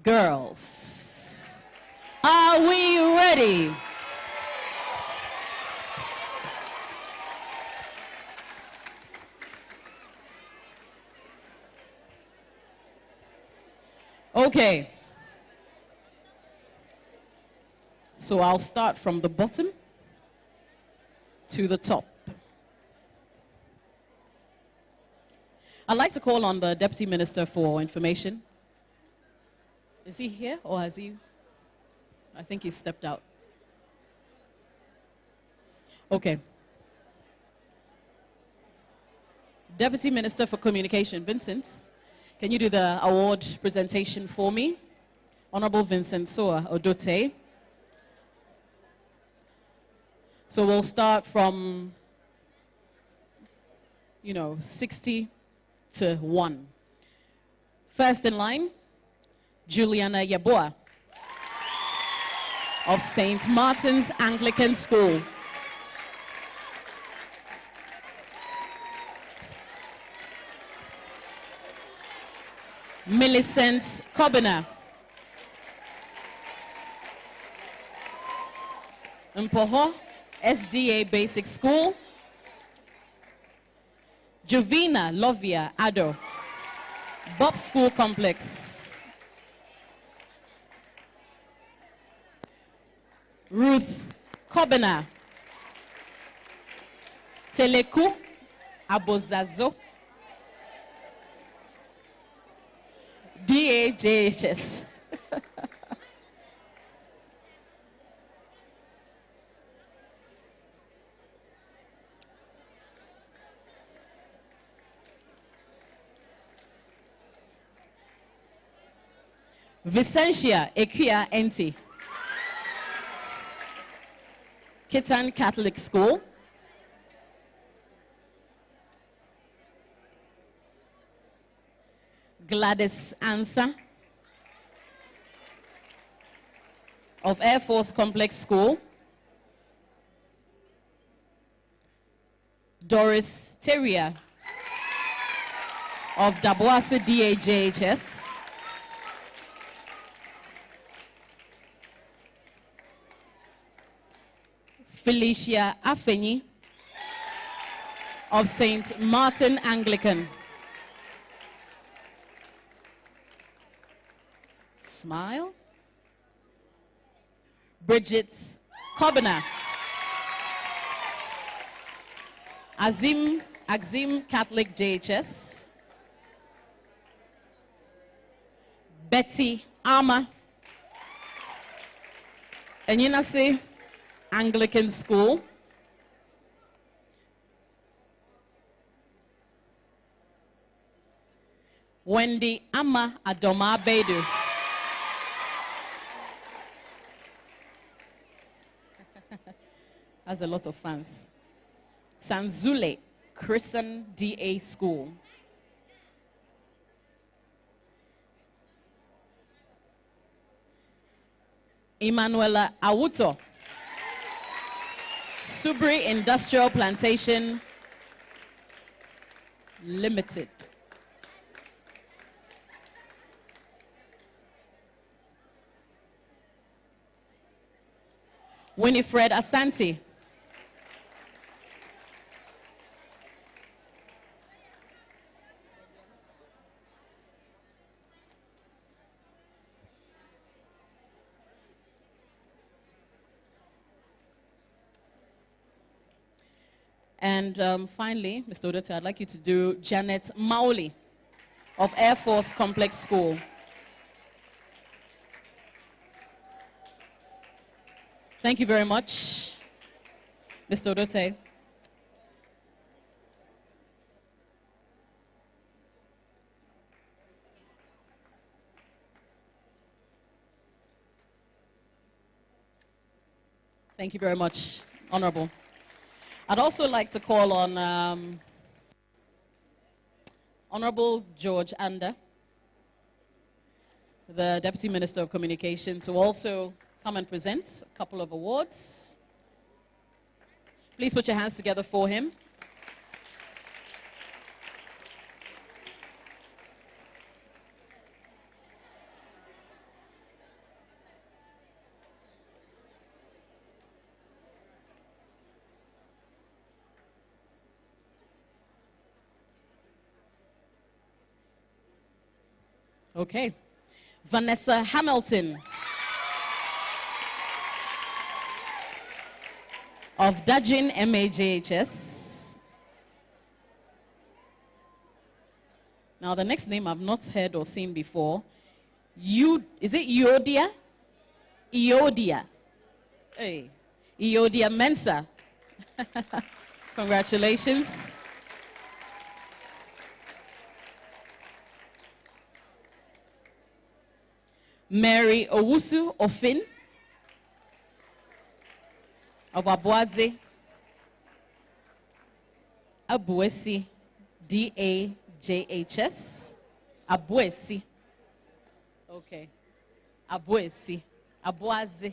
Girls, are we ready? Okay. So I'll start from the bottom to the top. I'd like to call on the Deputy Minister for Information. Is he here or has he? I think he stepped out. Okay. Deputy Minister for Communication, Vincent, can you do the award presentation for me? Honorable Vincent Soa Odote. So we'll start from, 60 to 1. First in line, Juliana Yaboa of St. Martin's Anglican School. Millicent Kobina. Mpoho SDA Basic School. Jovina Lovia Ado, Bob School Complex. Ruth Kobina. Teleku Abozazo. DAJHS. Vicentia Ekia Enti. Kitan Catholic School. Gladys Ahensah of Air Force Complex School. Doris Terrier of Daboase DAJHS. Felicia Afeni of St. Martin Anglican. Smile. Bridget Kobina. Azim Catholic JHS. Betty Ama. Enyinase Anglican School. Wendy Ama Adoma Bedu. Has a lot of fans. Sanzule Christian DA School. Emanuela Awuto. Subri Industrial Plantation Limited. Winifred Asante. And finally, Mr. Odote, I'd like you to do Janet Maoli of Air Force Complex School. Thank you very much, Mr. Odote. Thank you very much, Honorable. I'd also like to call on Honorable George Anda, the Deputy Minister of Communication, to also come and present a couple of awards. Please put your hands together for him. Okay. Vanessa Hamilton of Dajin MAJHS. Now, the next name I've not heard or seen before. Is it Iodia? Iodia. Hey. Iodia Mensa. Congratulations. Mary Owusu Ofin of Abuadze, Abuesi, DAJHS. Abuesi. Okay. Abuesi. Abuadze.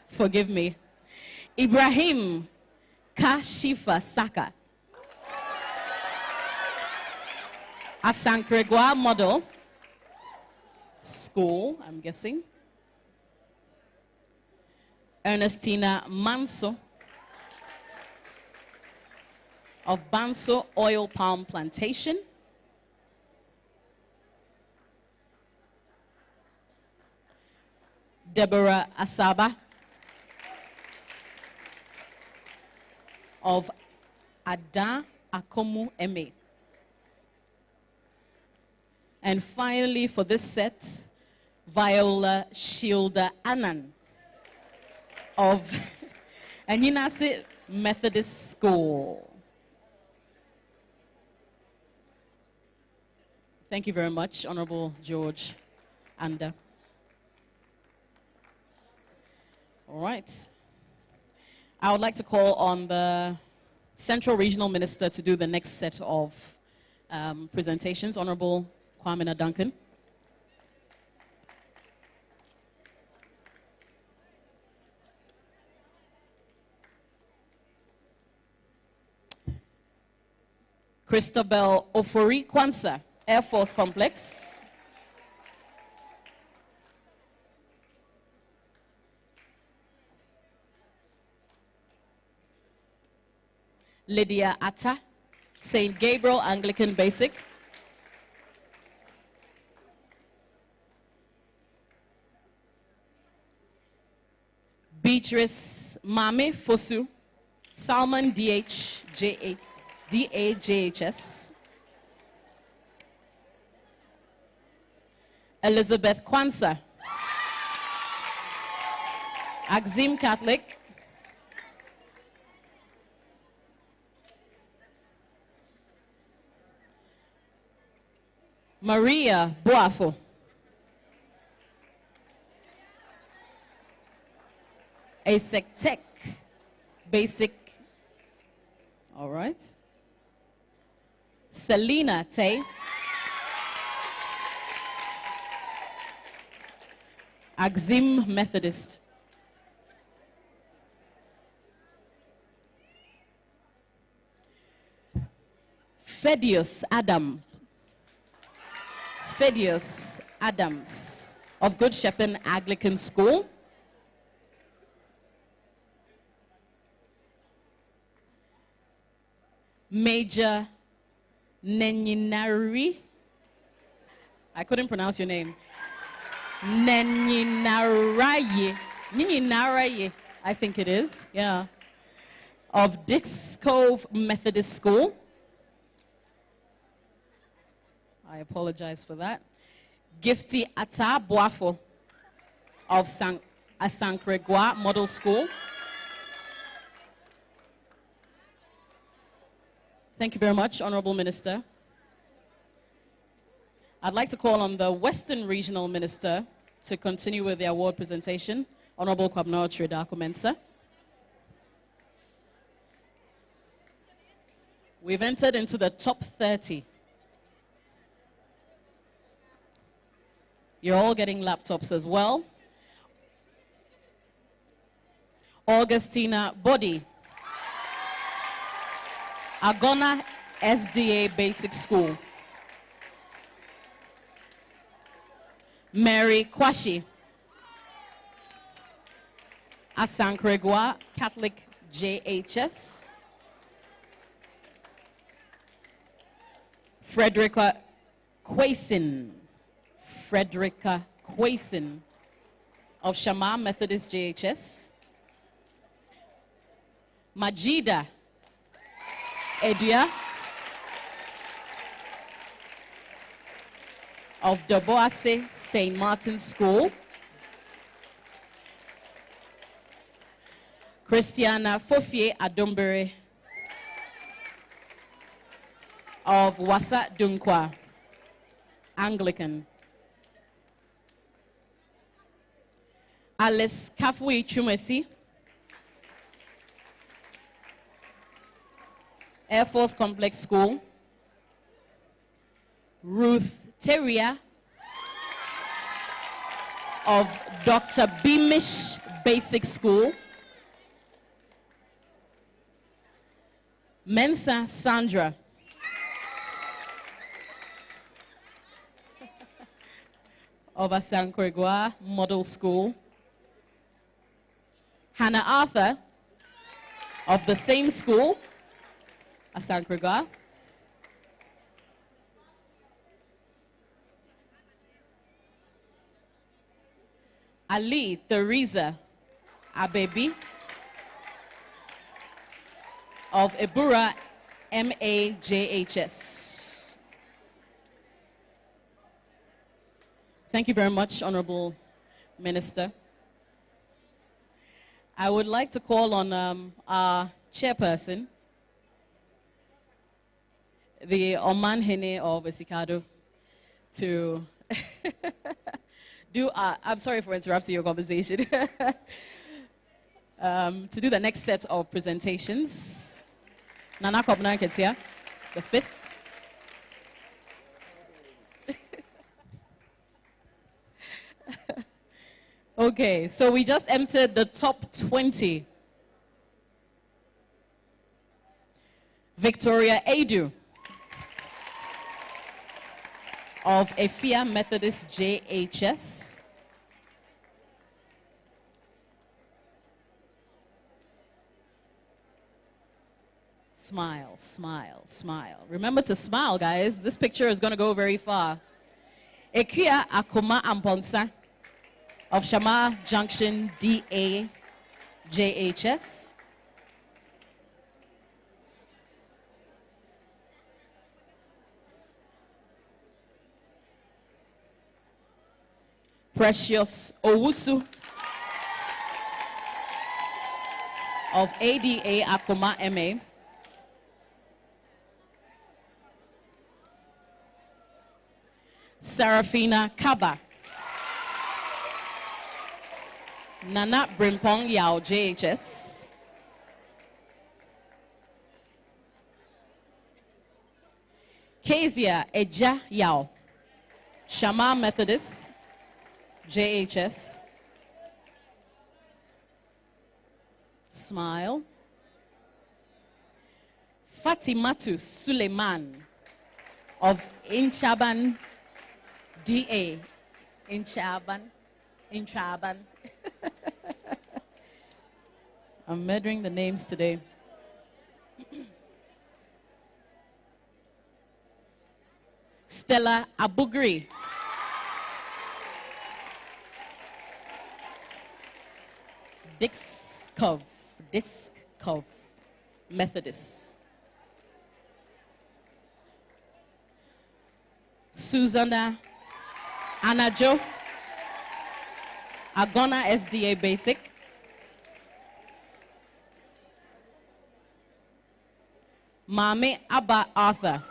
Forgive me. Ibrahim Kashifa Saka. Asankregwa Model School, I'm guessing. Ernestina Manso of Banso Oil Palm Plantation. Deborah Asaba of Ada Akomu MA. And finally, for this set, Viola Shilda Annan of Anyinase Methodist School. Thank you very much, Honorable George Anda. All right. I would like to call on the Central Regional Minister to do the next set of presentations. Honorable Kwamina Duncan. Christabel Ofori Kwanzaa, Air Force Complex. Lydia Atta, St. Gabriel Anglican Basic. Beatrice Mame Fosu, Salmon DAJHS. Elizabeth Kwanzaa, Axim Catholic. Maria Boafo, ASEC Tech Basic. All right. Selena Tay, Axim Methodist. Fedius Adams of Good Shepherd Anglican School. Major Nenyinari, I couldn't pronounce your name. Nenyinaraye, I think it is, yeah. Of Dix Cove Methodist School. I apologize for that. Gifty Ata Boafo of Asankregwa Model School. Thank you very much, Honorable Minister. I'd like to call on the Western Regional Minister to continue with the award presentation, Honorable Kwabena Ahensah. We've entered into the top 30. You're all getting laptops as well. Augustina Body, Agona SDA Basic School. Mary Kwashi, Asankregwa Catholic JHS. Frederica Quason, Frederica Quason of Shammah Methodist JHS. Majida Edia of Doboase St. Martin's School. Christiana Fofie Adombere of Wasa Dunkwa, Anglican. Alice Kafui Chumesi, Air Force Complex School. Ruth Teria of Dr. Beamish Basic School. Mensa Sandra of Asankragwa Model School. Hannah Arthur of the same school, Asankragwa. Ali Theresa Abebi of Ebura MAJHS. Thank you very much, Honorable Minister. I would like to call on our chairperson, the Oman Hene of Esikado, to do, I'm sorry for interrupting your conversation, to do the next set of presentations. Nana Kobna Ketia, the fifth. Okay, so we just entered the top 20. Victoria Adu of Efia Methodist JHS. Smile, smile, smile. Remember to smile, guys. This picture is going to go very far. Ekia Akuma Amponsa of Shammah Junction DA JHS. Precious Owusu of ADA Akuma MA. Serafina Kaba. Nana Brimpong Yao JHS. Kezia Eja Yao, Shammah Methodist JHS. Smile. Fatimatu Suleiman of Inchaban DA. Inchaban. I'm murdering the names today. Stella Abugri. Disc Cove Methodist. Susanna Anajo, Agona SDA Basic. Mame Abba Arthur,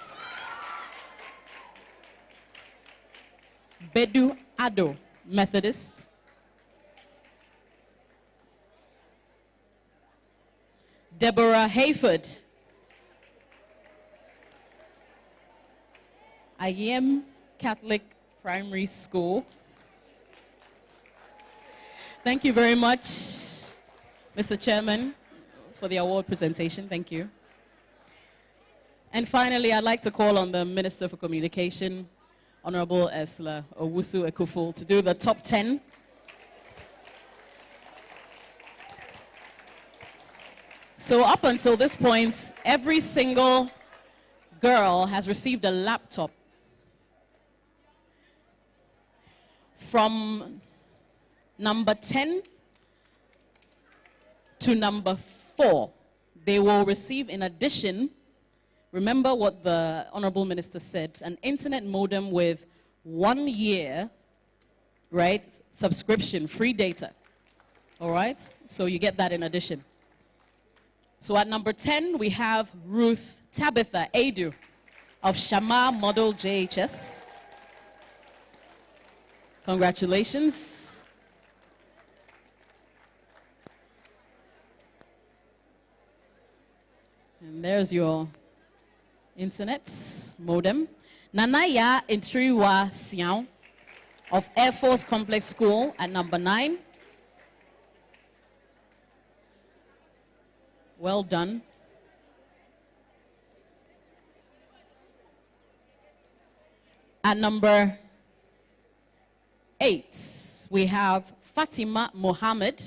Bedu Ado Methodist. Deborah Hayford, IEM Catholic Primary School. Thank you very much, Mr. Chairman, for the award presentation. Thank you. And finally, I'd like to call on the Minister for Communication, Honorable Esla Owusu Ekufu, to do the top 10. So up until this point, every single girl has received a laptop from number 10 to number 4, they will receive, in addition, remember what the Honorable Minister said, an internet modem with 1 year, right, subscription, free data. All right? So you get that in addition. So at number 10, we have Ruth Tabitha Adu of Shammah Model JHS. Congratulations. And there's your internet modem. Nanaya Intriwa Siao of Air Force Complex School at number 9. Well done. At number 8, we have Fatima Mohammed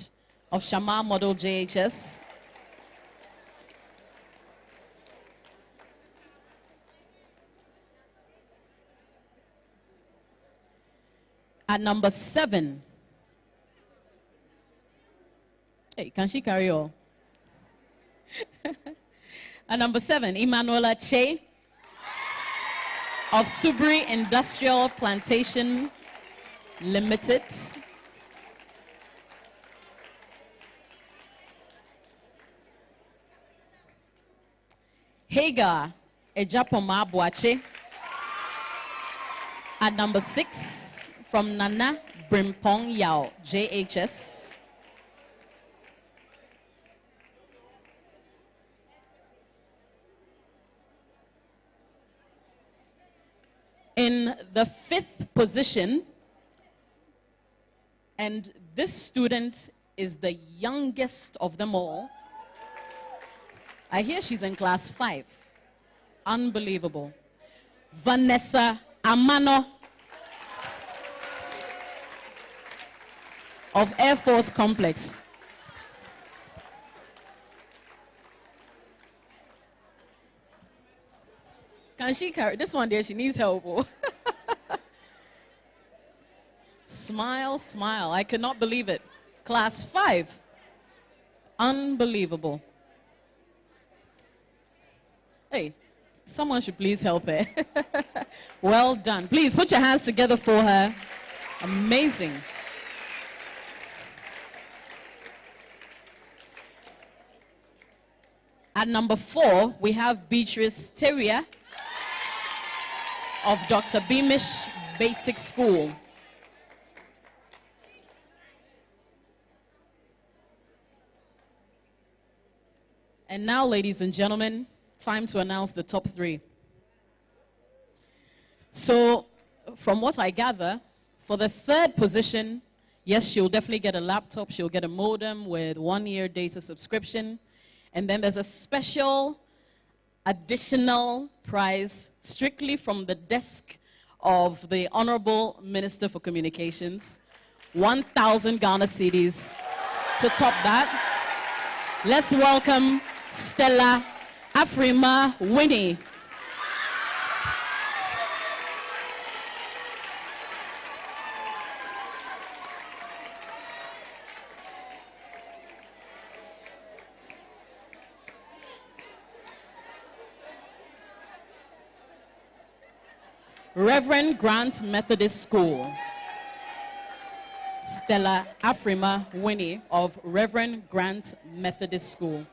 of Shammah Model JHS. At number 7, hey, can she carry on? At number 7, Emanuela Che of Subri Industrial Plantation Limited. Hagar Ejapoma Boache at number 6 from Nana Brimpong Yao, JHS. In the 5th position, and this student is the youngest of them all. I hear she's in class 5. Unbelievable. Vanessa Amano of Air Force Complex. Can she carry this one there? She needs help. Smile, smile. I could not believe it. Class 5. Unbelievable. Hey, someone should please help her. Well done. Please put your hands together for her. Amazing. At number 4, we have Beatrice Teria of Dr. Beamish Basic School. And now, ladies and gentlemen, time to announce the top 3. So, from what I gather, for the 3rd position, yes, she'll definitely get a laptop, she'll get a modem with 1-year data subscription, and then there's a special additional prize strictly from the desk of the Honorable Minister for Communications, 1,000 Ghana cedis to top that. Let's welcome Stella Afrima Winnie. Reverend Grant Methodist School. Stella Afrima Winnie of Reverend Grant Methodist School.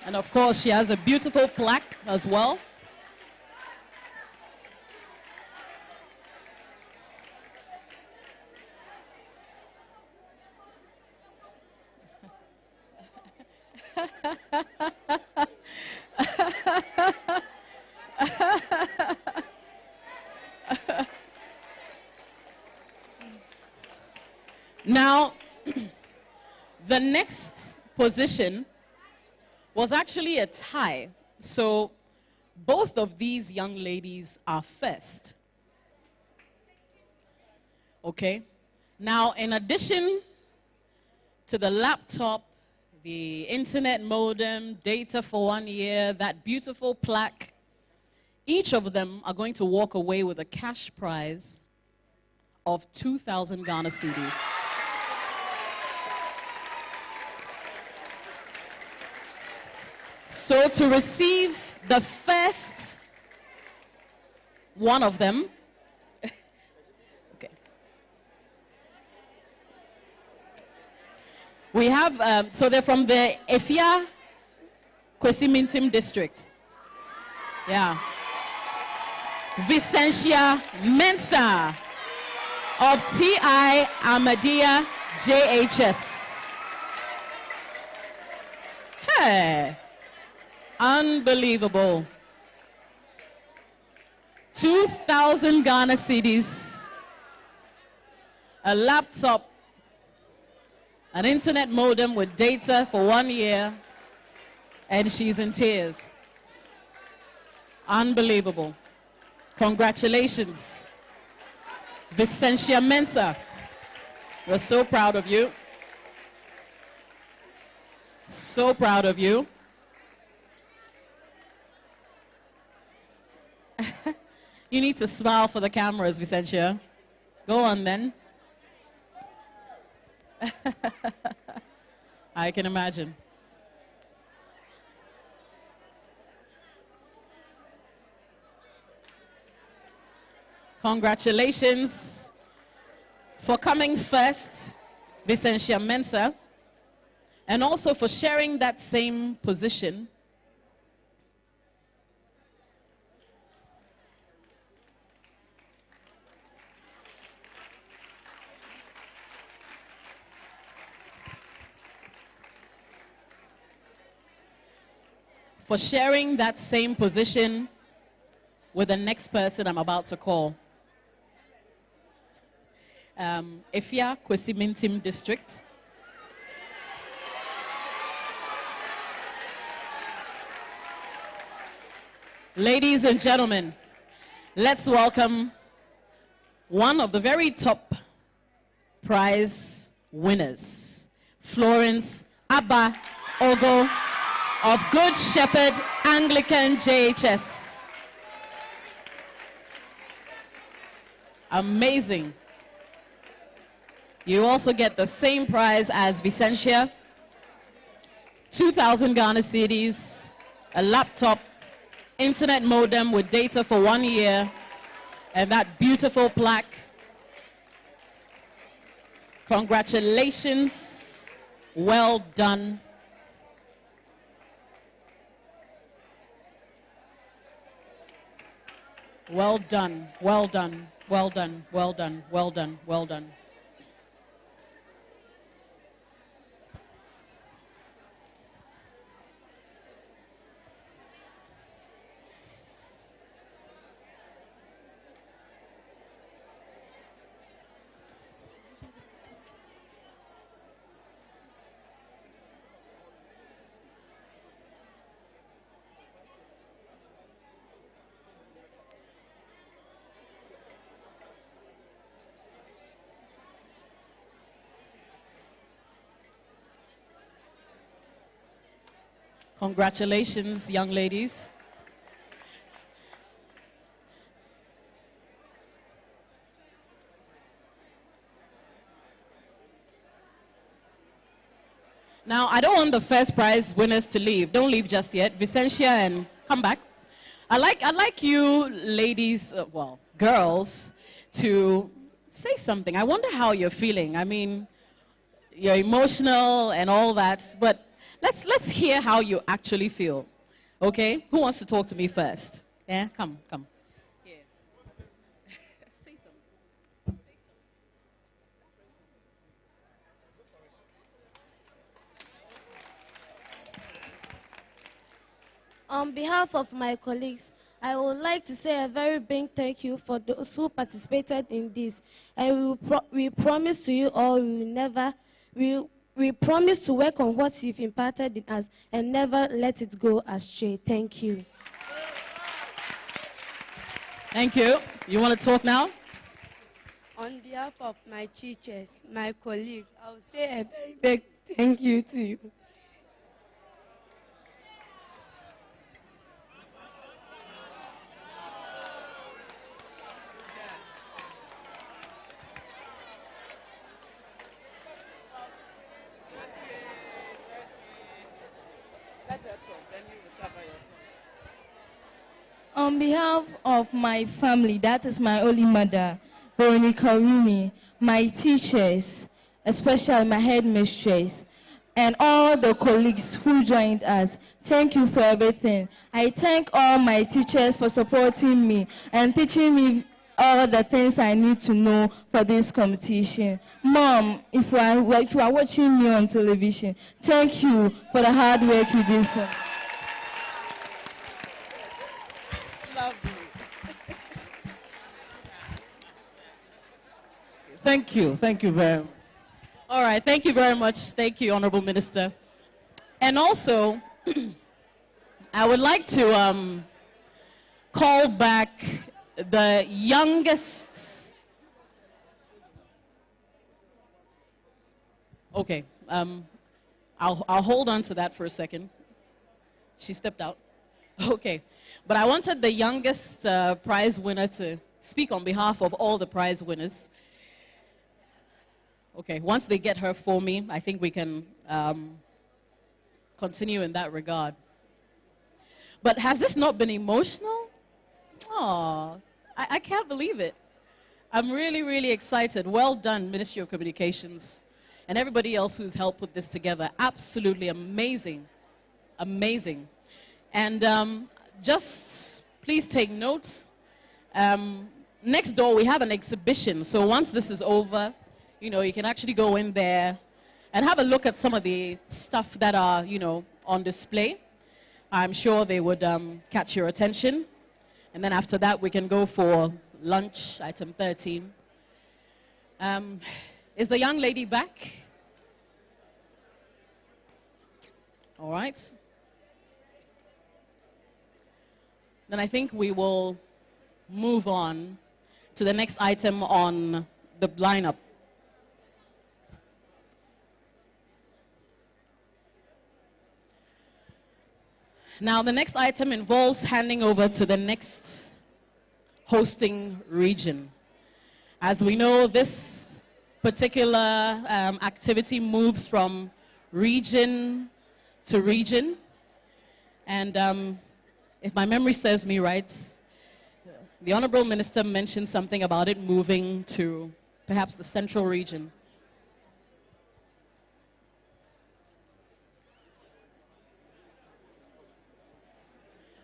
And of course, she has a beautiful plaque as well. Now, the next position was actually a tie. So both of these young ladies are first. Okay? Now, in addition to the laptop, the internet modem, data for 1 year, that beautiful plaque, each of them are going to walk away with a cash prize of 2,000 Ghana cedis. So to receive the first one of them, okay. We have, so they're from the Efia Kwesi district. Yeah. Vicentia Mensah of T.I. Ahmadiyya JHS. Hey. Unbelievable. 2,000 Ghana cedis, a laptop, an internet modem with data for 1 year, and she's in tears. Unbelievable. Congratulations, Vicentia Mensah. We're so proud of you. So proud of you. You need to smile for the cameras, Vicentia. Go on then. I can imagine. Congratulations for coming first, Vicentia Mensah, and also for sharing that same position with the next person I'm about to call. Efia Kwesi district. Ladies and gentlemen, let's welcome one of the very top prize winners, Florence Abba Ogo of Good Shepherd Anglican JHS. Amazing. You also get the same prize as Vicentia, 2,000 Ghana cedis, a laptop, internet modem with data for 1 year, and that beautiful plaque. Congratulations. Well done. Well done, well done, well done, well done, well done, well done. Congratulations, young ladies. Now, I don't want the first prize winners to leave. Don't leave just yet. Vicentia, and come back. I'd like you ladies, well, girls, to say something. I wonder how you're feeling. I mean, you're emotional and all that, but let's hear how you actually feel. Okay? Who wants to talk to me first? Yeah, come. Yeah. Say something. On behalf of my colleagues, I would like to say a very big thank you for those who participated in this. And we promise to you all we promise to work on what you've imparted in us and never let it go astray. Thank you. Thank you. You want to talk now? On behalf of my teachers, my colleagues, I will say a very big thank you to you. On behalf of my family, that is my only mother, Veronica Rooney, my teachers, especially my headmistress, and all the colleagues who joined us, thank you for everything. I thank all my teachers for supporting me and teaching me all the things I need to know for this competition. Mom, if you are watching me on television, thank you for the hard work you did for me. Thank you very much. All right, thank you very much. Thank you, Honorable Minister. And also, I would like to call back the youngest. Okay, I'll hold on to that for a second. She stepped out. Okay, but I wanted the youngest prize winner to speak on behalf of all the prize winners. Okay, once they get her for me, I think we can continue in that regard. But has this not been emotional? Oh, I can't believe it. I'm really, really excited. Well done, Ministry of Communications, and everybody else who's helped put this together. Absolutely amazing. Amazing. And just please take note. Next door, we have an exhibition. So once this is over, you know, you can actually go in there and have a look at some of the stuff that are, you know, on display. I'm sure they would catch your attention. And then after that, we can go for lunch, item 13. Is the young lady back? All right. Then I think we will move on to the next item on the lineup. Now, the next item involves handing over to the next hosting region. As we know, this particular activity moves from region to region. And if my memory serves me right, the Honorable Minister mentioned something about it moving to perhaps the central region.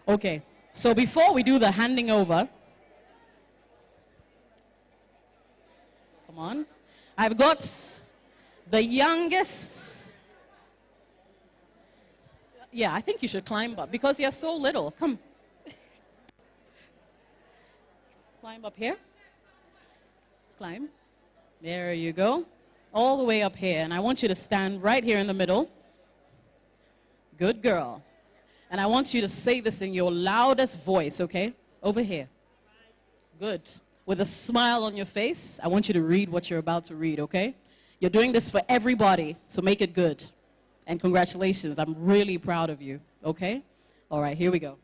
Okay, so before we do the handing over, come on, I've got the youngest. Yeah, I think you should climb up because you're so little. Come. Climb up here. Climb. There you go. All the way up here. And I want you to stand right here in the middle. Good girl. And I want you to say this in your loudest voice, okay? Over here. Good. With a smile on your face, I want you to read what you're about to read, okay? You're doing this for everybody, so make it good. And congratulations. I'm really proud of you, okay? All right, here we go.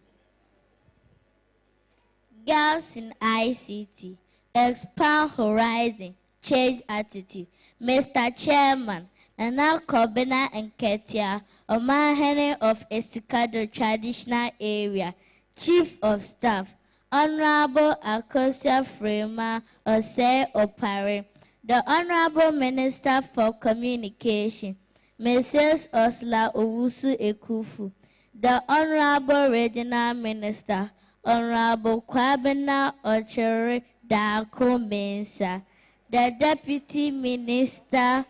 Girls in ICT, expand horizon, change attitude. Mr. Chairman, Nana Kobina and Ketia, Omahene of Esikado Traditional Area, Chief of Staff, Honorable Akosia Frema Ose Opare, the Honorable Minister for Communication, Mrs. Osla Owusu Ekufu, the Honorable Regional Minister, Honorable Kwabena Ochere Dako Mensa, the Deputy Ministers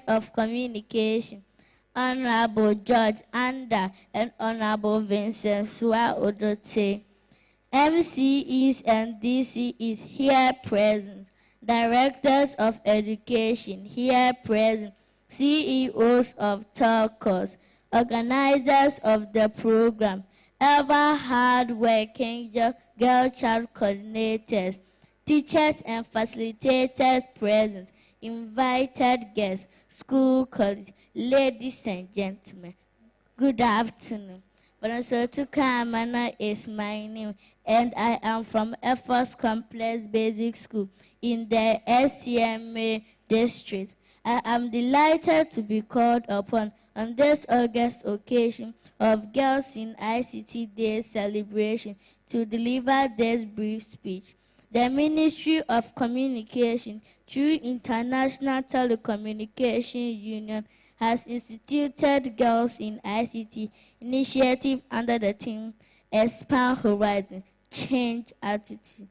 of Communication, Honorable George Anda and Honorable Vincent Sua Odote, MCEs and DCEs here present, Directors of Education here present, CEOs of talkers, organizers of the program, ever hard-working girl child coordinators, teachers and facilitators present, invited guests, school colleagues, ladies and gentlemen, good afternoon. Bonsotu Kamana is my name, and I am from Efforts Complex Basic School in the SCMA district. I am delighted to be called upon on this August occasion of Girls in ICT Day celebration to deliver this brief speech. The Ministry of Communication, through International Telecommunication Union, has instituted Girls in ICT initiative under the theme Expand Horizon, Change Attitude.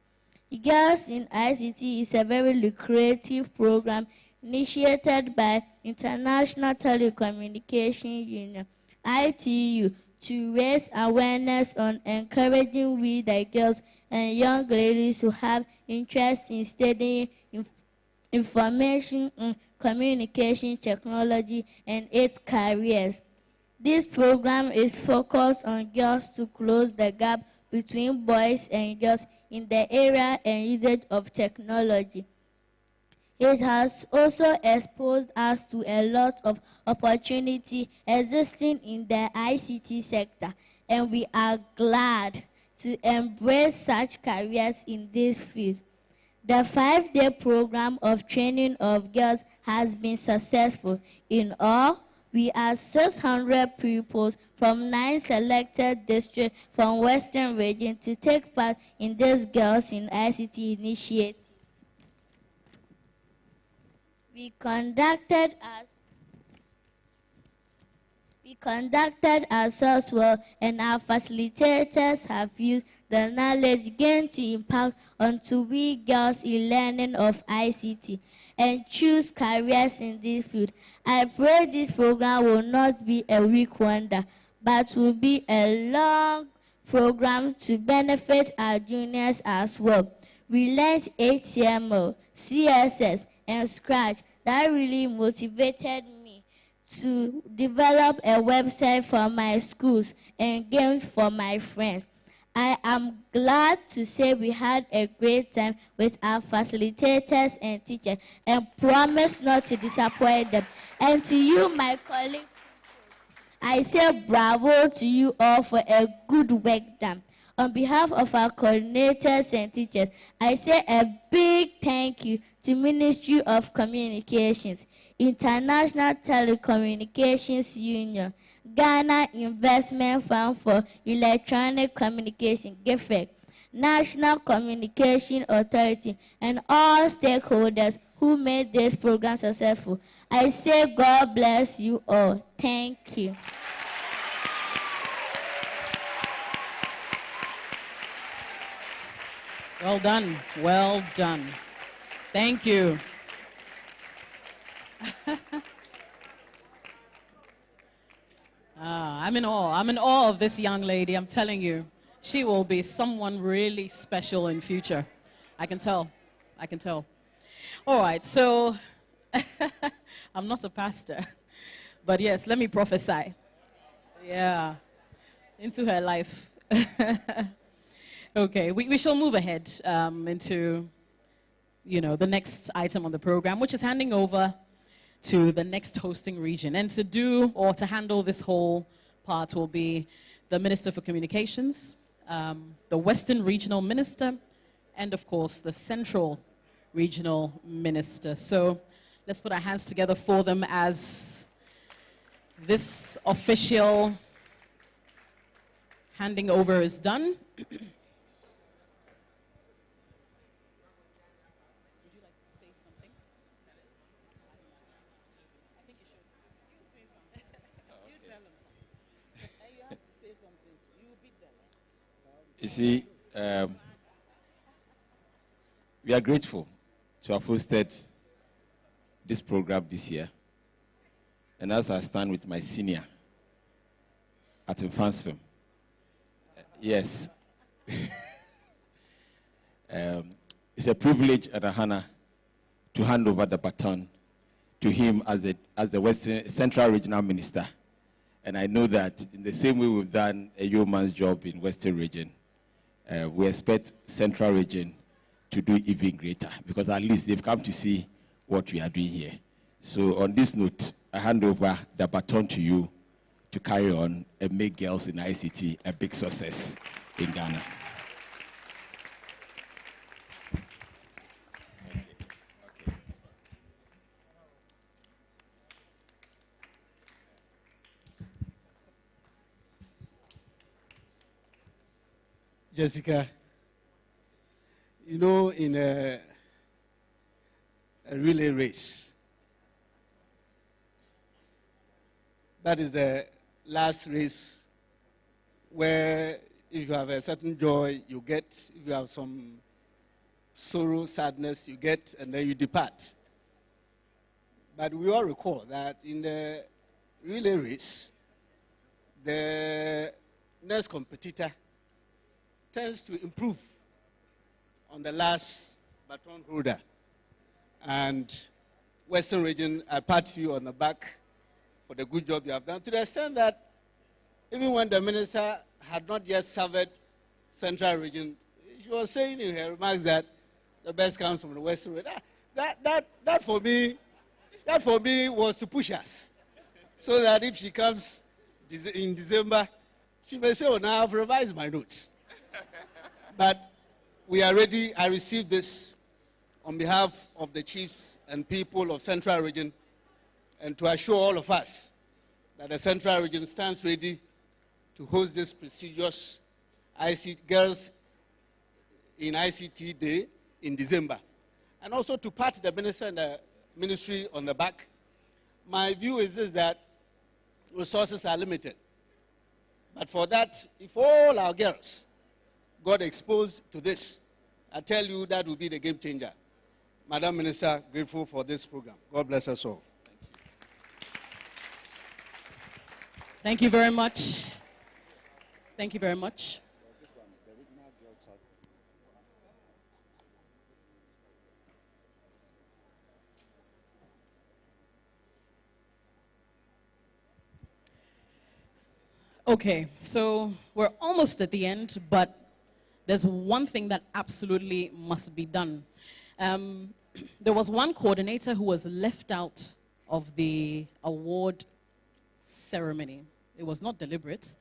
Girls in ICT is a very lucrative program initiated by International Telecommunication Union, ITU, to raise awareness on encouraging we the girls and young ladies who have interest in studying information and communication technology and its careers. This program is focused on girls to close the gap between boys and girls in the area and usage of technology. It has also exposed us to a lot of opportunity existing in the ICT sector, and we are glad to embrace such careers in this field. The 5-day program of training of girls has been successful. In all, we are 600 pupils from 9 selected districts from Western region to take part in this Girls in ICT initiative. We conducted ourselves well, and our facilitators have used the knowledge gained to impact onto we girls in learning of ICT and choose careers in this field. I pray this program will not be a weak wonder, but will be a long program to benefit our juniors as well. We learned HTML, CSS, and Scratch. That really motivated me to develop a website for my schools and games for my friends. I am glad to say we had a great time with our facilitators and teachers and promise not to disappoint them. And to you, my colleagues, I say bravo to you all for a good work done. On behalf of our coordinators and teachers, I say a big thank you to Ministry of Communications, International Telecommunications Union, Ghana Investment Fund for Electronic Communication, GIFEC, National Communication Authority, and all stakeholders who made this program successful. I say God bless you all. Thank you. Well done. Well done. Thank you. I'm in awe. I'm in awe of this young lady. I'm telling you, she will be someone really special in future. I can tell. I can tell. All right, so I'm not a pastor, but yes, let me prophesy. Yeah, into her life. Okay, we shall move ahead into, the next item on the program, which is handing over to the next hosting region. And to handle this whole part will be the Minister for Communications, the Western Regional Minister, and of course, the Central Regional Minister. So let's put our hands together for them as this official handing over is done. You see, we are grateful to have hosted this program this year. And as I stand with my senior at Ahensah, yes, it's a privilege and a honor to hand over the baton to him as the Western Central Regional Minister. And I know that in the same way we've done a yeoman's job in Western region, we expect Central region to do even greater, because at least they've come to see what we are doing here. So on this note, I hand over the baton to you to carry on and make girls in ICT a big success in Ghana. Jessica, you know, in a relay race, that is the last race where if you have a certain joy, you get. If you have some sorrow, sadness, you get, and then you depart. But we all recall that in the relay race, the next competitor tends to improve on the last baton holder. And Western region, I pat you on the back for the good job you have done, to the extent that even when the minister had not yet served Central region, she was saying in her remarks that the best comes from the Western region. That for me was to push us, so that if she comes in December, she may say, oh, now I've revised my notes. But we are ready. I received this on behalf of the chiefs and people of Central region, and to assure all of us that the Central region stands ready to host this prestigious Girls in ICT Day in December. And also to pat the minister and the ministry on the back. My view is this, that resources are limited. But for that, if all our girls got exposed to this, I tell you that will be the game changer. Madam Minister, grateful for this program. God bless us all. Thank you very much. Thank you very much. Okay, so we're almost at the end, but there's one thing that absolutely must be done. There was one coordinator who was left out of the award ceremony. It was not deliberate,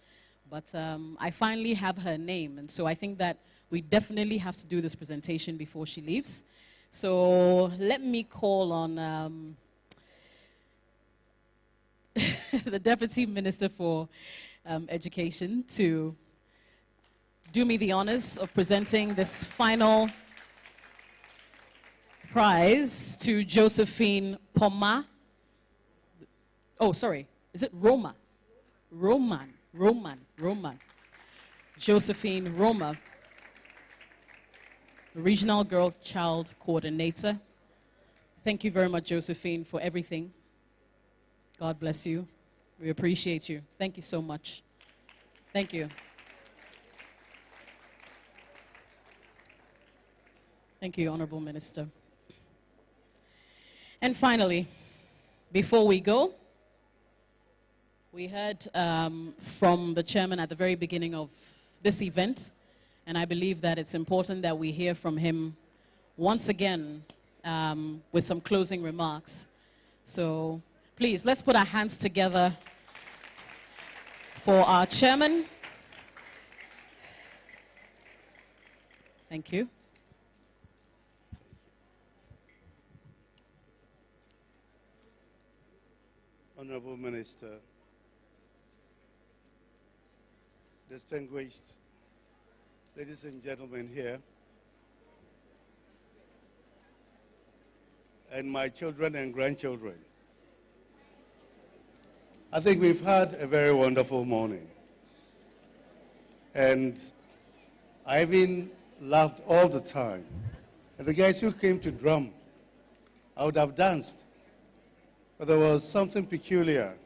but I finally have her name, and so I think that we definitely have to do this presentation before she leaves. So let me call on the Deputy Minister for Education to do me the honors of presenting this final prize to Josephine Poma. Oh, sorry. Is it Roma? Roman. Josephine Roma, Regional Girl Child Coordinator. Thank you very much, Josephine, for everything. God bless you. We appreciate you. Thank you so much. Thank you. Thank you, Honorable Minister. And finally, before we go, we heard from the chairman at the very beginning of this event, and I believe that it's important that we hear from him once again with some closing remarks. So please, let's put our hands together for our chairman. Thank you. Honorable Minister, distinguished ladies and gentlemen here, and my children and grandchildren, I think we've had a very wonderful morning. And I even laughed all the time. And the guys who came to drum, I would have danced. But there was something peculiar.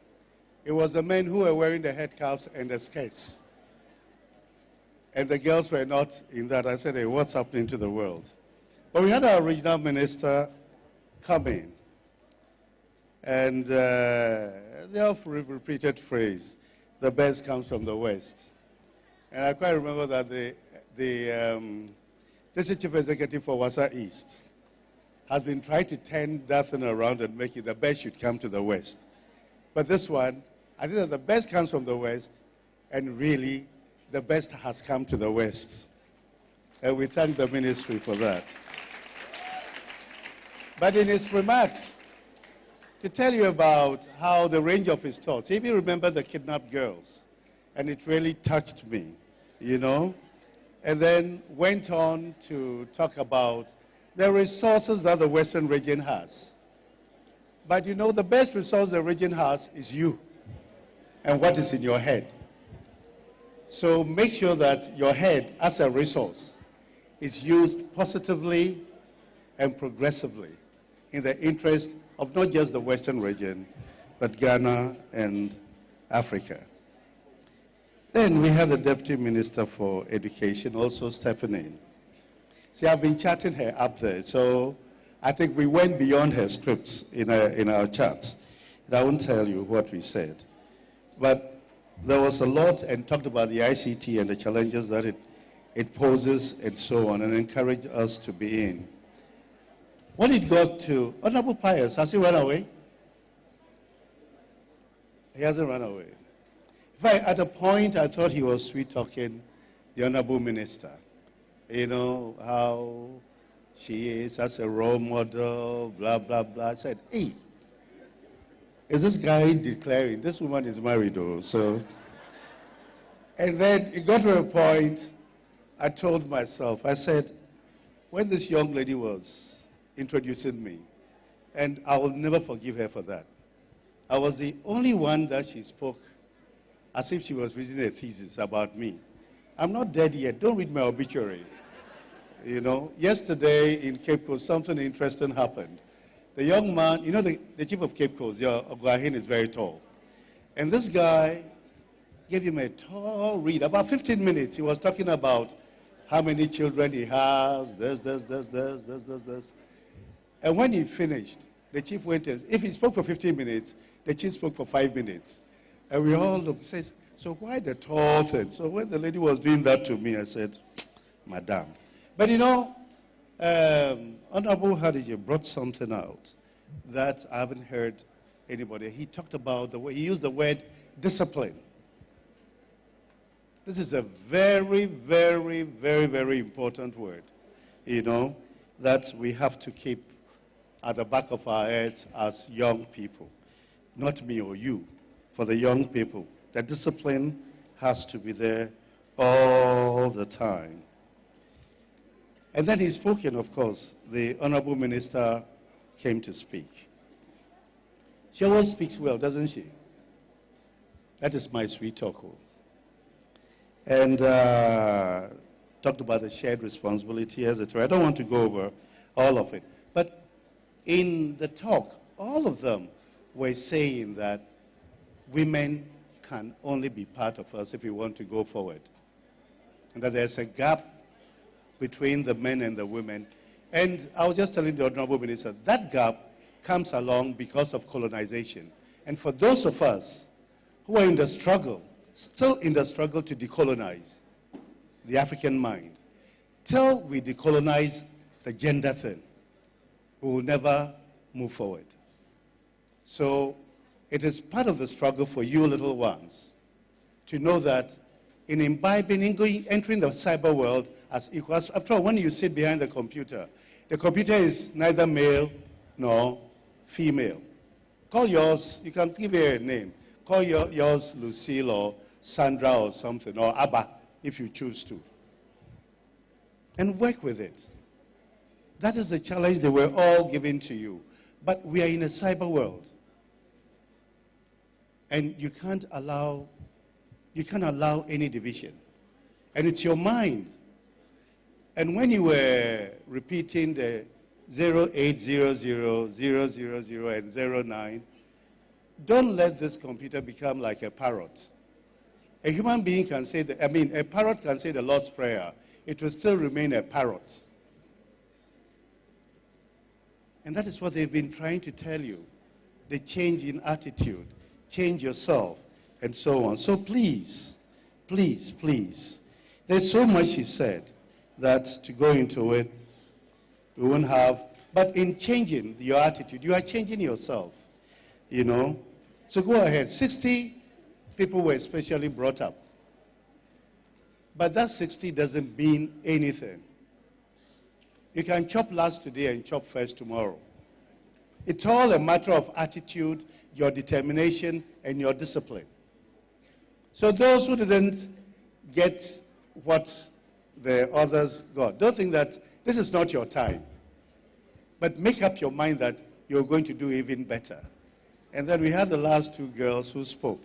It was the men who were wearing the headcaps and the skirts. And the girls were not in that. I said, hey, what's happening to the world? But we had our regional minister come in. And they have repeated phrase. the best comes from the West. And I quite remember that the district chief executive for Wasa East has been trying to turn that thing around and make it the best should come to the West. But this one, I think that the best comes from the West, and really, the best has come to the West. And we thank the ministry for that. But in his remarks, to tell you about how the range of his thoughts, if you remember the kidnapped girls, and it really touched me, you know, and then went on to talk about the resources that the Western region has. But you know, the best resource the region has is you and what is in your head. So make sure that your head as a resource is used positively and progressively in the interest of not just the Western region, but Ghana and Africa. Then we have the Deputy Minister for Education also stepping in. See, I've been chatting her up there, so I think we went beyond her scripts in our chats. And I won't tell you what we said. But there was a lot, and talked about the ICT and the challenges that it poses and so on, and encouraged us to be in. When it got to Honorable Pius, has he run away? He hasn't run away. In fact, at a point, I thought he was sweet-talking the Honorable Minister. You know, how she is as a role model, blah, blah, blah. I said, hey, is this guy declaring, this woman is married, though, so. And then it got to a point, I told myself, I said, when this young lady was introducing me, and I will never forgive her for that. I was the only one that she spoke as if she was reading a thesis about me. I'm not dead yet. Don't read my obituary. You know, yesterday in Cape Coast, something interesting happened. The young man, you know, the chief of Cape Coast, Oguahin, is very tall. And this guy gave him a tall read, about 15 minutes. He was talking about how many children he has, this. And when he finished, the chief went in. If he spoke for 15 minutes, the chief spoke for 5 minutes. And we all looked, says, so why the tall thing? So when the lady was doing that to me, I said, Madam. But you know, Honorable Hadija brought something out that I haven't heard anybody. He talked about the way, he used the word discipline. This is a very, very, very, very important word, you know, that we have to keep at the back of our heads as young people. Not me or you, for the young people. The discipline has to be there all the time. And then he spoke, and of course, the Honorable Minister came to speak. She always speaks well, doesn't she? That is my sweet talker. And talked about the shared responsibility, etc. I don't want to go over all of it. But in the talk, all of them were saying that women can only be part of us if we want to go forward. And that there's a gap between the men and the women. And I was just telling the Honorable Minister, that gap comes along because of colonization. And for those of us who are in the struggle, still in the struggle to decolonize the African mind, till we decolonize the gender thing, we will never move forward. So it is part of the struggle for you little ones to know that in imbibing, entering the cyber world as equals. After all, when you sit behind the computer is neither male nor female. Call yours, you can give her a name. Call yours Lucille or Sandra or something, or Abba, if you choose to. And work with it. That is the challenge they were all giving to you. But we are in a cyber world. And you can't allow any division. And it's your mind. And when you were repeating the 0800, 000, and 09, don't let this computer become like a parrot. A human being can say, a parrot can say the Lord's Prayer. It will still remain a parrot. And that is what they've been trying to tell you. The change in attitude. Change yourself. and so on. So please, please, please. There's so much she said that to go into it, we won't have. But in changing your attitude, you are changing yourself, you know. So go ahead. 60 people were specially brought up. But that 60 doesn't mean anything. You can chop last today and chop first tomorrow. It's all a matter of attitude, your determination, and your discipline. So those who didn't get what the others got, don't think that this is not your time. But make up your mind that you're going to do even better. And then we had the last two girls who spoke.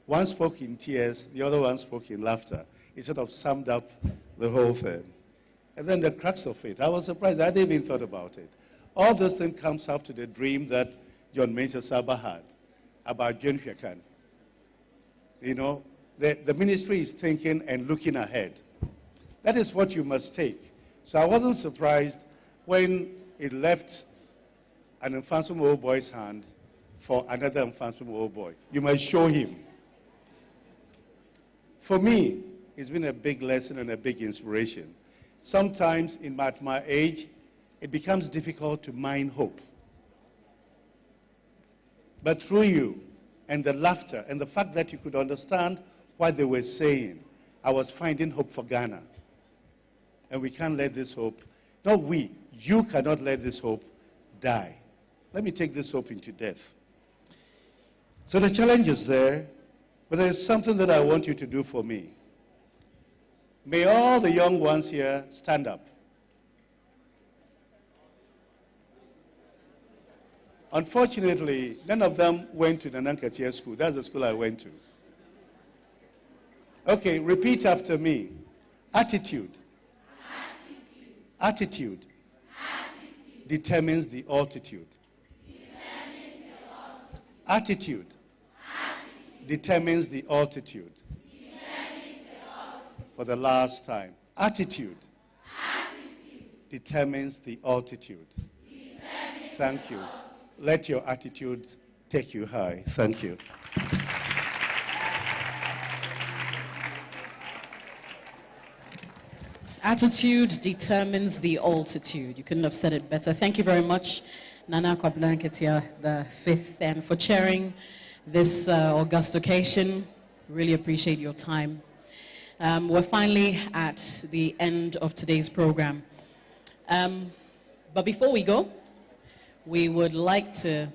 One spoke in tears, the other one spoke in laughter. It sort of summed up the whole thing. And then the crux of it, I was surprised, I didn't even thought about it. All this thing comes up to the dream that John Mensah Saba had about John Hwekan. You know, the ministry is thinking and looking ahead. That is what you must take. So I wasn't surprised when it left an Mfansum old boy's hand for another Mfansum old boy. You must show him. For me, it's been a big lesson and a big inspiration. Sometimes in my age, it becomes difficult to mine hope. But through you and the laughter and the fact that you could understand what they were saying, I was finding hope for Ghana. And we can't let this hope, not we, you cannot let this hope die. Let me take this hope into death. So the challenge is there, but there's something that I want you to do for me. May all the young ones here stand up. Unfortunately, none of them went to the Nankatia school. That's the school I went to. Okay, repeat after me. Attitude. Attitude. Determines the altitude. Attitude. Determines the altitude. For the last time. Attitude. Determines the altitude. Thank you. Let your attitudes take you high. Thank you. Attitude determines the altitude. You couldn't have said it better. Thank you very much, Nana Kwablanketia the fifth, and for chairing this august occasion. Really appreciate your time. We're finally at the end of today's program. But before we go, we would like to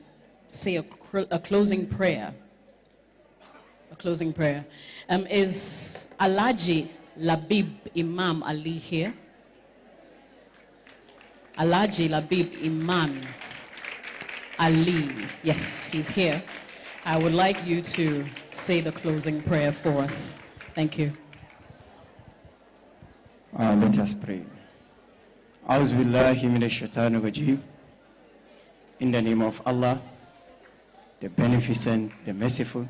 say a closing prayer. A closing prayer. Is Alhaji Labib Imam Ali here? Alhaji Labib Imam Ali. Yes, he's here. I would like you to say the closing prayer for us. Thank you. Let us pray. A'udhu billahi minash shaitanir rajim. In the name of Allah, the Beneficent, the Merciful,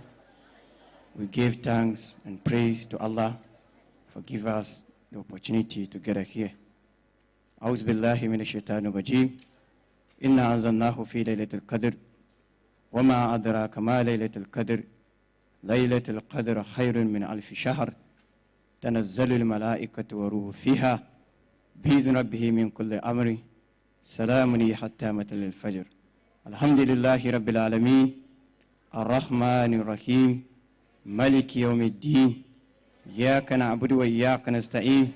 we give thanks and praise to Allah for giving us the opportunity to gather here. A'udhu billahi minash shaitanir rajim. Inna anzalnahu fi laylatil qadr. وما أدراك ما ليلة القدر ليلة القدر خير من ألف شهر تنزل الملائكة والروح فيها بإذن ربه من كل أمر سلام هي حتى مطلع الفجر الحمد لله رب العالمين الرحمن الرحيم مالك يوم الدين إياك نعبد وإياك نستعين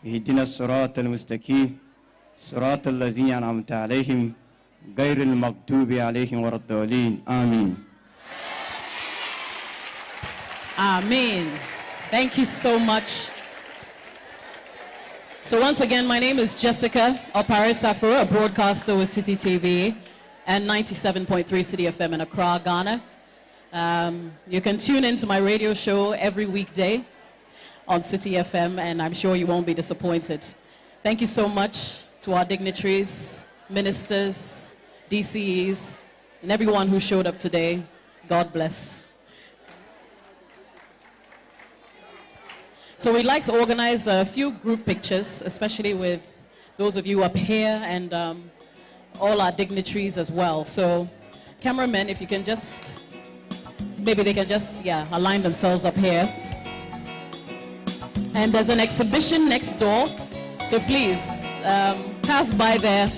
اهدنا الصراط المستقيم صراط الذين أنعمت عليهم غير المغضوب عليهم ولا الضالين آمين. Amen. Thank you so much. So once again, my name is Jessica Ahensah, a broadcaster with City TV and 97.3 City FM in Accra, Ghana. You can tune into my radio show every weekday on City FM, and I'm sure you won't be disappointed. Thank you so much to our dignitaries, ministers, DCEs, and everyone who showed up today. God bless. So we'd like to organize a few group pictures, especially with those of you up here and all our dignitaries as well. So cameramen, if you can just maybe they can just, align themselves up here. And there's an exhibition next door, so please pass by there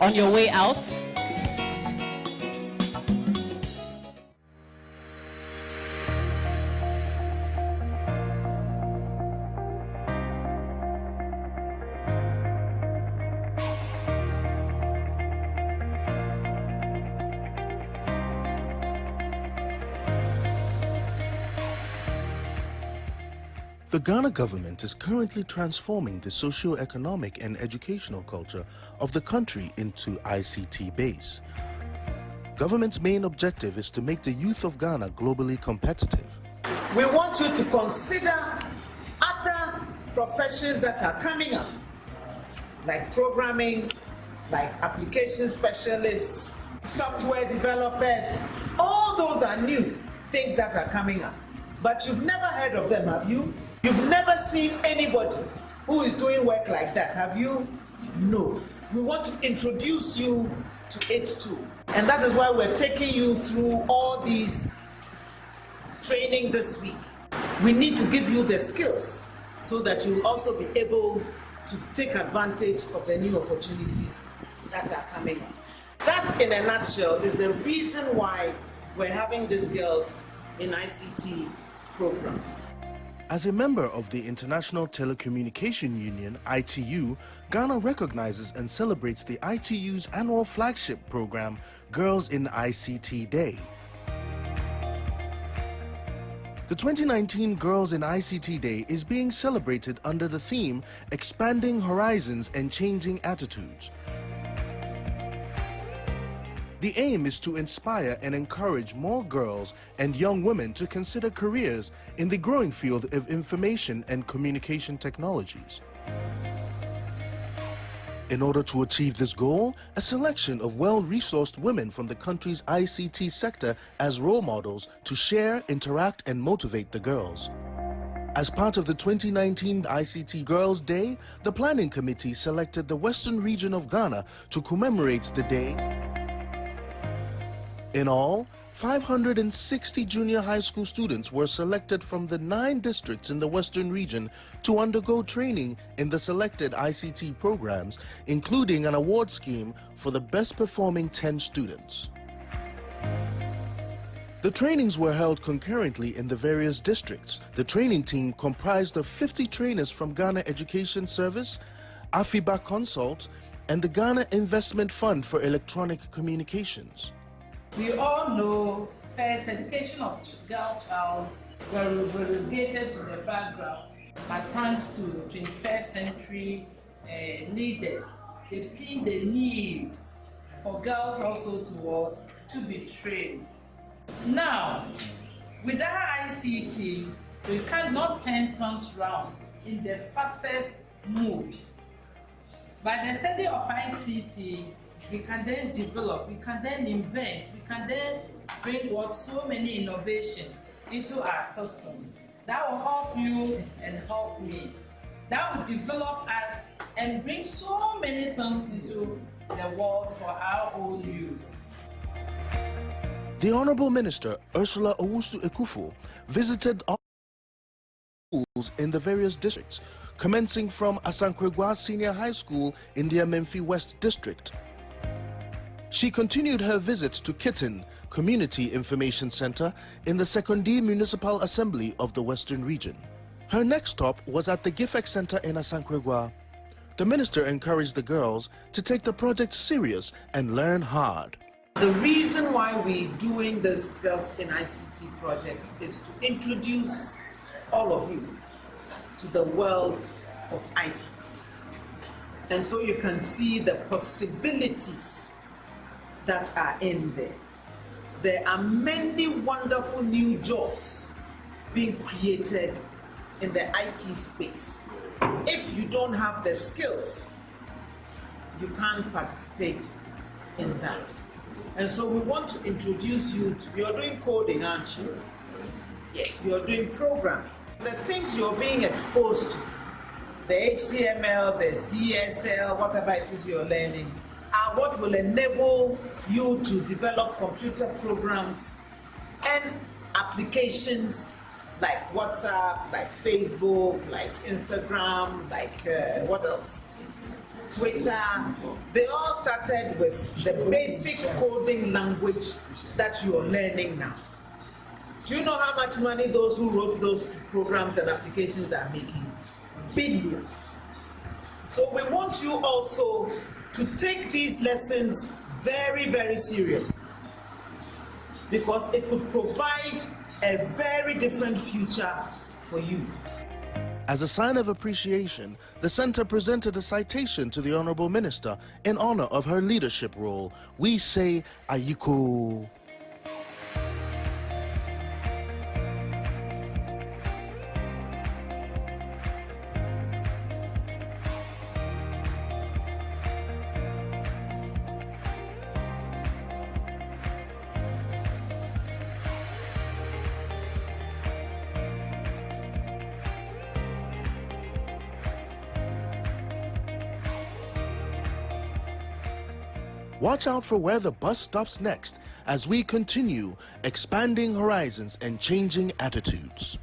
on your way out. The Ghana government is currently transforming the socio-economic and educational culture of the country into ICT base. Government's main objective is to make the youth of Ghana globally competitive. We want you to consider other professions that are coming up, like programming, like application specialists, software developers. All those are new things that are coming up. But you've never heard of them, have you? You've never seen anybody who is doing work like that, have you? No. We want to introduce you to it too. And that is why we're taking you through all these training this week. We need to give you the skills so that you'll also be able to take advantage of the new opportunities that are coming up. That, in a nutshell, is the reason why we're having these girls in ICT program. As a member of the International Telecommunication Union, ITU, Ghana recognizes and celebrates the ITU's annual flagship program, Girls in ICT Day. The 2019 Girls in ICT Day is being celebrated under the theme, Expanding Horizons and Changing Attitudes. The aim is to inspire and encourage more girls and young women to consider careers in the growing field of information and communication technologies. In order to achieve this goal, a selection of well-resourced women from the country's ICT sector as role models to share, interact, and motivate the girls. As part of the 2019 ICT Girls Day, the Planning Committee selected the Western region of Ghana to commemorate the day. In all, 560 junior high school students were selected from the 9 districts in the Western region to undergo training in the selected ICT programs, including an award scheme for the best performing 10 students. The trainings were held concurrently in the various districts. The training team comprised of 50 trainers from Ghana Education Service, AFIBA Consult, and the Ghana Investment Fund for Electronic Communications. We all know first education of girl child were relegated to the background, but thanks to 21st century leaders, they've seen the need for girls also to be trained. Now, with our ICT, we cannot turn things around in the fastest mode. By the study of ICT, we can then develop, we can then invent, we can then bring so many innovations into our system. That will help you and help me. That will develop us and bring so many things into the world for our own use. The Honorable Minister, Ursula Owusu-Ekufo, visited all schools in the various districts, commencing from Asankwegwa Senior High School in the Amenfi West District. She continued her visits to Kitten Community Information Center in the Sekondi Municipal Assembly of the Western Region. Her next stop was at the GIFEC Center in Asankwegwa. The minister encouraged the girls to take the project serious and learn hard. The reason why we're doing this Girls in ICT project is to introduce all of you to the world of ICT. And so you can see the possibilities that are in there. There are many wonderful new jobs being created in the IT space. If you don't have the skills, you can't participate in that. And so we want to introduce you to, you're doing coding, aren't you? Yes, you're doing programming. The things you're being exposed to, the HTML, the CSL, whatever it is you're learning, are what will enable you to develop computer programs and applications like WhatsApp, like Facebook, like Instagram, like what else? Twitter. They all started with the basic coding language that you're learning now. Do you know how much money those who wrote those programs and applications are making? Billions. So we want you also to take these lessons very, very seriously, because it could provide a very different future for you. As a sign of appreciation, the center presented a citation to the Honorable Minister in honor of her leadership role. We say, Ayiko. Watch out for where the bus stops next as we continue expanding horizons and changing attitudes.